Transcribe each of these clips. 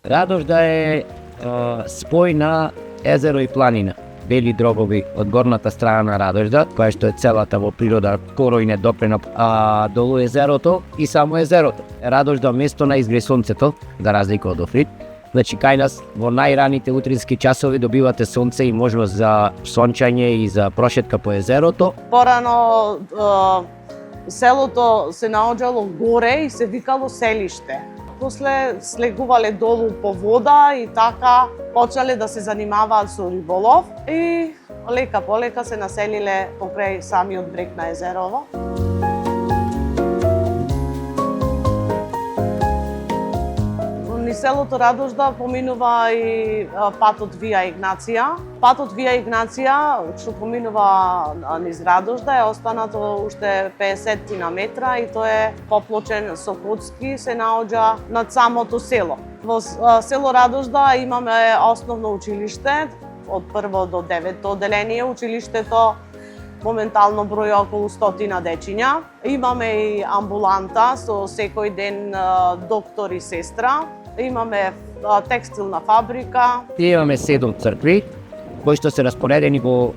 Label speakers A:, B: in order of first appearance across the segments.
A: Радожда е спој на езеро и планина. Бели дробови од горната страна на Радожда, која што е целата во природа, скоро и не допрена долу езерото и само езерото. Радожда место на изгре сонцето, за разлика од Охрид. Значи, кај нас во најраните утрински часови добивате сонце и можност за сончање и за прошетка по езерото.
B: Порано селото се наоѓало горе и се викало селиште. После слегувале долу по вода и така почнале да се занимаваат со риболов и лека полека се населиле покрај самиот брег на езерово. Низ селото Радожда поминува и патот Вија Игнација. Патот Вија Игнација, што поминува низ Радожда, е останато уште 50 на метра и тој е поплочен со коцки, се наоѓа над самото село. Во село Радожда имаме основно училиште, од 1 до 9 одделение. Училиштето моментално брои околу 100 дечиња. Имаме и амбуланта со секој ден доктор и сестра. Имаме текстилна фабрика.
A: Имаме 7 цркви, кои што се распоредени во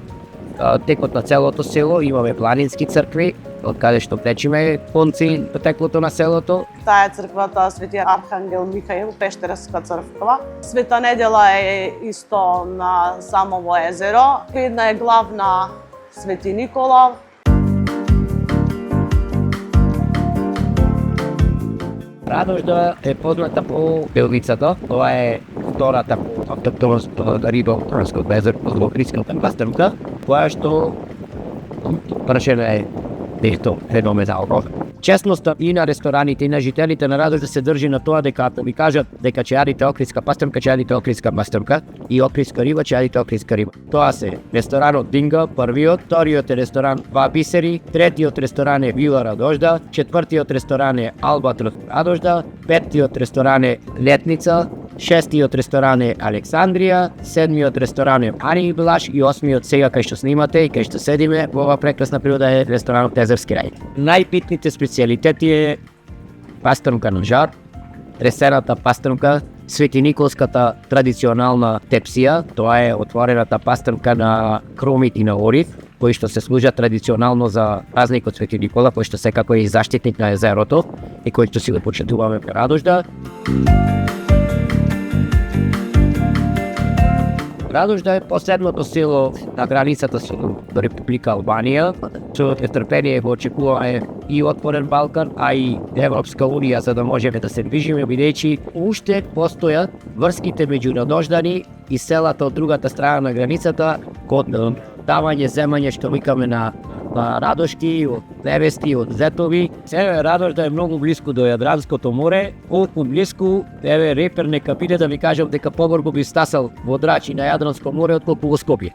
A: текот на целото село. Имаме планински цркви, од каде што течиме конци по теклото на селото.
B: Таа е црквата Свети Архангел Михаил, Пештерска црква. Света недела е исто на самово езеро. Една е главна Свети Никола.
A: Радожда е позната по Белвицата. Тоа е втората по автохтоност риба во Транското езеро, во Охридската пастрмка, која што прашена е нешто феноменално. Честноста и на рестораните и на жителите на Радожда се држи на тоа дека ако ми кажат дека ќе јадите охридска пастрмка, ќе јадите охридска пастрмка и охридска риба, ќе јадите охридска риба. Тоа се ресторанот Динга, првиот, вториот е ресторан Два бисери, третиот ресторан е Вила Радожда, четвртиот ресторан е Албатрос Радожда, петтиот ресторан е Летница, шестиот ресторан е Александрија, седмиот ресторан е Ани Блаш и осмиот сега кај што снимате и кај што седиме во оваа прекрасна природа е ресторанот Езерски рај. Најбитните специјалитети е пастрмка на жар, ресената пастрмка, светиниколската традиционална тепсија, тоа е отворената пастрмка на кромит и на орив, кои што се служат традиционално за празникот Свети Никола, кој што секако е и заштитник на езерото и кој што си го почитуваме во Радожда. Радожда е последното село на границата со Република Албанија. Со нетрпение го очекуваме и отворен Балкан, а и Европска Унија, за да можеме да се движиме, бидејќи уште постојат врските меѓу Радождани и селата од другата страна на границата, код давање, земање, што викаме на радошки, од невести, од зетови. Сега Радожда е многу блиску до Јадранското море, колку блиску, еве репер нека биде да ви кажам дека поборго би стасал во Драчи на Јадранско море отколку во Скопје.